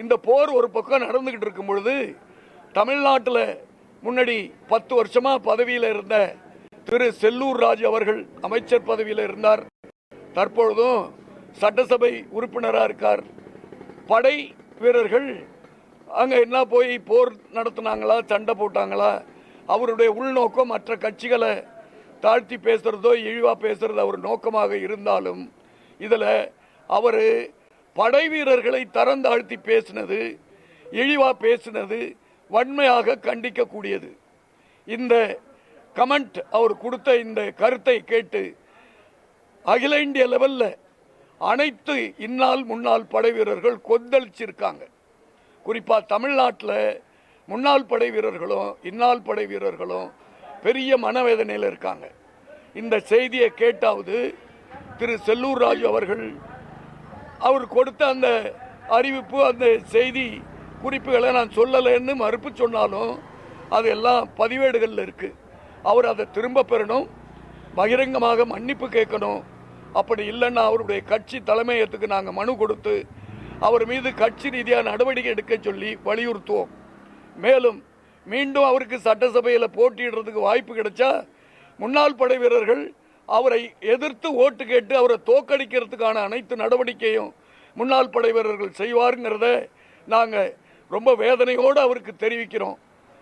இந்த போர் ஒரு பக்கம் நடந்துகிட்டு இருக்கும் பொழுது தமிழ்நாட்டில் முன்னாடி 10 வருஷமா பதவியில் இருந்த திரு செல்லூர் ராஜு அவர்கள் அமைச்சர் பதவியில் இருந்தார். தற்பொழுதும் சட்டசபை உறுப்பினராக இருக்கார். படை வீரர்கள் அங்கே என்ன போய் போர் நடத்தினாங்களா, சண்டை போட்டாங்களா, அவருடைய உள்நோக்கம் மற்ற கட்சிகளை தாழ்த்தி பேசுறதோ இழிவா பேசுறது அவர் நோக்கமாக இருந்தாலும் இதில் அவர் படை வீரர்களை தரம் தாழ்த்தி பேசினது, இழிவா பேசினது வன்மையாக கண்டிக்கக்கூடியது. இந்த கமெண்ட் அவர் கொடுத்த இந்த கருத்தை கேட்டு அகில இந்திய லெவலில் அனைத்து இந்நாள் முன்னாள் படை வீரர்கள் கொந்தளிச்சிருக்காங்க. குறிப்பாக தமிழ்நாட்டில் முன்னாள் படை வீரர்களும் இந்நாள் படை வீரர்களும் பெரிய மனவேதனையில் இருக்காங்க. இந்த செய்தியை கேட்டாவது திரு செல்லூர் ராஜு அவர்கள் அவர் கொடுத்த அந்த அறிவிப்பு, அந்த செய்தி குறிப்புகளை நான் சொல்லலைன்னு மறுப்பு சொன்னாலும் அது எல்லாம் பதிவேடுகளில் இருக்கு. அவர் அதை திரும்ப பெறணும், பகிரங்கமாக மன்னிப்பு கேட்கணும். அப்படி இல்லைன்னா அவருடைய கட்சி தலைமையத்துக்கு நாங்கள் மனு கொடுத்து அவர் மீது கட்சி ரீதியாக நடவடிக்கை எடுக்க சொல்லி வலியுறுத்துவோம். மேலும் மீண்டும் அவருக்கு சட்டசபையில் போட்டியிடுறதுக்கு வாய்ப்பு கிடைச்சா முன்னாள் படை வீரர்கள் அவரை எதிர்த்து ஓட்டு கேட்டு அவரை தோற்கடிக்கிறதுக்கான அனைத்து நடவடிக்கையும் முன்னாள் படை வீரர்கள் செய்வாருங்கிறத நாங்கள் ரொம்ப வேதனையோடு அவருக்கு தெரிவிக்கிறோம்.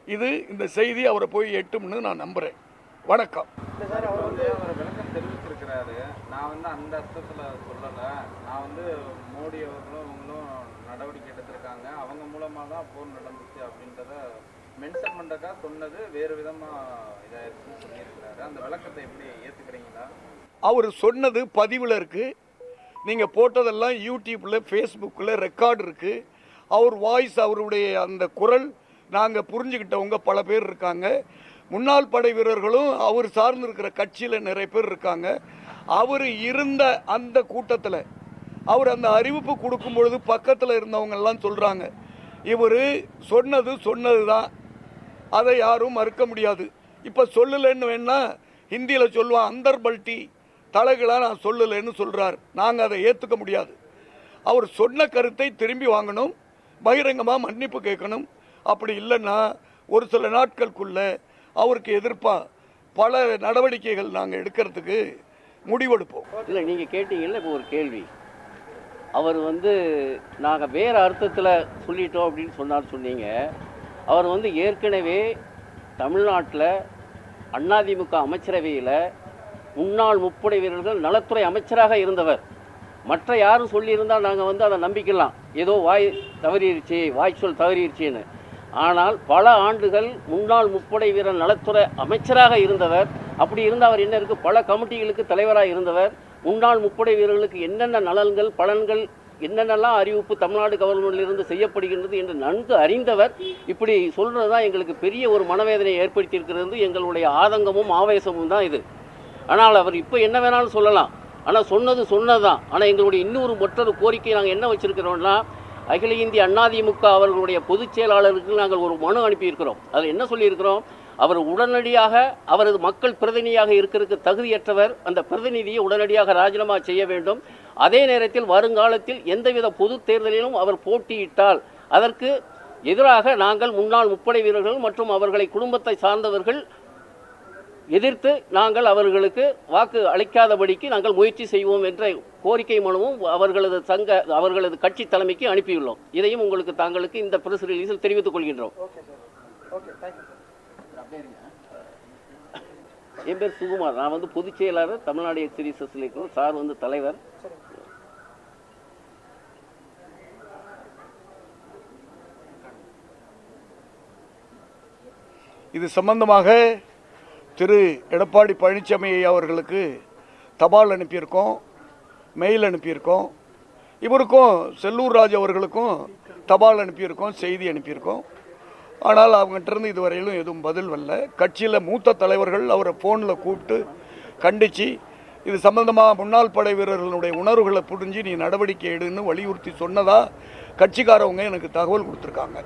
இது இந்த செய்தி அவரை போய் எட்டும்னு நான் நம்புகிறேன். வணக்கம். விளக்கம் தெரிவிச்சிருக்கிறாரு. நான் அந்த அர்த்தத்தில் சொல்லலை. நான் மோடி அவர்களும் அவங்களும் நடவடிக்கை எடுத்திருக்காங்க, அவங்க மூலமாக தான் போர் நடந்துச்சு அப்படின்றத மென்ஷன் பண்ணுறக்கா சொன்னது வேறு விதமாக இதாகிடுச்சுன்னு சொல்லியிருக்கிறாரு. அந்த விளக்கத்தை எப்படி ஏற்றுக்கிறீங்களா? அவர் சொன்னது பதிவில் இருக்குது. நீங்கள் போட்டதெல்லாம் யூடியூப்பில் ஃபேஸ்புக்கில் ரெக்கார்டு இருக்குது. அவர் வாய்ஸ், அவருடைய அந்த குரல் நாங்கள் புரிஞ்சுக்கிட்டவங்க பல பேர் இருக்காங்க. முன்னாள் படை வீரர்களும் அவர் சார்ந்து இருக்கிற கட்சியில் நிறைய பேர் இருக்காங்க. அவர் இருந்த அந்த கூட்டத்தில் அவர் அந்த அறிவிப்பு கொடுக்கும் பொழுது பக்கத்தில் இருந்தவங்கெல்லாம் சொல்கிறாங்க, இவர் சொன்னது தான், அதை யாரும் மறுக்க முடியாது. இப்போ சொல்லலைன்னு வேணா ஹிந்தியில் சொல்லுவான், அந்தர் பல்ட்டி தலைகளாக நான் சொல்லலைன்னு சொல்கிறார். நாங்கள் அதை ஏற்றுக்க முடியாது. அவர் சொன்ன கருத்தை திரும்பி வாங்கணும், பகிரங்கமாக மன்னிப்பு கேட்கணும். அப்படி இல்லைன்னா ஒரு சில நாட்களுக்குள்ள அவருக்கு எதிர்ப்பாக பல நடவடிக்கைகள் நாங்கள் எடுக்கிறதுக்கு முடிவெடுப்போம். இல்லை, நீங்கள் கேட்டீங்கல்ல இப்போ ஒரு கேள்வி, அவர் நாங்கள் வேறு அர்த்தத்தில் சொல்லிட்டோம் அப்படின்னு சொன்னீங்க. அவர் ஏற்கனவே தமிழ்நாட்டில் அதிமுக அமைச்சரவையில் முன்னாள் முப்படை வீரர்கள் நலத்துறை அமைச்சராக இருந்தவர். மற்ற யாரும் சொல்லியிருந்தால் நாங்கள் அதை நம்பிக்கலாம், ஏதோ வாய்ச்சொல் தவறிடுச்சின்னு. ஆனால் பல ஆண்டுகள் முன்னாள் முப்படை வீரர் நலத்துறை அமைச்சராக இருந்தவர். அப்படி இருந்த அவர் என்ன இருக்குது, பல கமிட்டிகளுக்கு தலைவராக இருந்தவர். முன்னாள் முப்படை வீரர்களுக்கு என்னென்ன நலன்கள் பலன்கள் என்னென்னலாம் அறிவிப்பு தமிழ்நாடு கவர்மெண்ட்டிலிருந்து செய்யப்படுகின்றது என்று நன்கு அறிந்தவர். இப்படி சொல்கிறது தான் எங்களுக்கு பெரிய ஒரு மனவேதனை ஏற்படுத்தியிருக்கிறது. எங்களுடைய ஆதங்கமும் ஆவேசமும் தான் இது. ஆனால் அவர் இப்போ என்ன வேணாலும் சொல்லலாம், ஆனால் சொன்னது தான். ஆனால் எங்களுடைய மற்றொரு கோரிக்கை நாங்கள் என்ன வச்சுருக்கிறோம்னா, அகில இந்திய அதிமுக அவர்களுடைய பொதுச் செயலாளருக்கு நாங்கள் ஒரு மனு அனுப்பியிருக்கிறோம். அதில் என்ன சொல்லியிருக்கிறோம், அவர் உடனடியாக அவரது மக்கள் பிரதிநிதியாக இருக்கிறதுக்கு தகுதியற்றவர், அந்த பிரதிநிதியை உடனடியாக ராஜினாமா செய்ய வேண்டும். அதே நேரத்தில் வருங்காலத்தில் எந்தவித பொது தேர்தலிலும் அவர் போட்டியிட்டால் அதற்கு எதிராக நாங்கள் முன்னாள் முப்படை வீரர்கள் மற்றும் அவர்களை குடும்பத்தை சார்ந்தவர்கள் எதிர்த்து நாங்கள் அவர்களுக்கு வாக்கு அளிக்காதபடிக்கு நாங்கள் முயற்சி செய்வோம் என்ற கோரிக்கை மனுவும் அவர்களது கட்சி தலைமைக்கு அனுப்பியுள்ளோம். இதையும் தாங்களுக்கு இந்த பிரஸ் ரிலீஸில் தெரிவித்துக் கொள்கின்றோம். என் பேர் சுகுமார். நான் பொதுச் செயலாளர், தமிழ்நாடு எக்ஸிபிஷன் சார் தலைவர். இது சம்பந்தமாக திரு எடப்பாடி பழனிசாமி அவர்களுக்கு தபால் அனுப்பியிருக்கோம், மெயில் அனுப்பியிருக்கோம். இவருக்கும் செல்லூர் ராஜு அவர்களுக்கும் தபால் அனுப்பியிருக்கோம், செய்தி அனுப்பியிருக்கோம். ஆனால் அவங்ககிட்ட இதுவரையிலும் எதுவும் பதில் வரல. கட்சியில் மூத்த தலைவர்கள் அவரை ஃபோனில் கூப்பிட்டு கண்டித்து இது சம்பந்தமாக முன்னாள் படை வீரர்களுடைய உணர்வுகளை புரிஞ்சு நீ நடவடிக்கை எடுன்னு வலியுறுத்தி சொன்னதா கட்சிக்காரவங்க எனக்கு தகவல் கொடுத்துருக்காங்க.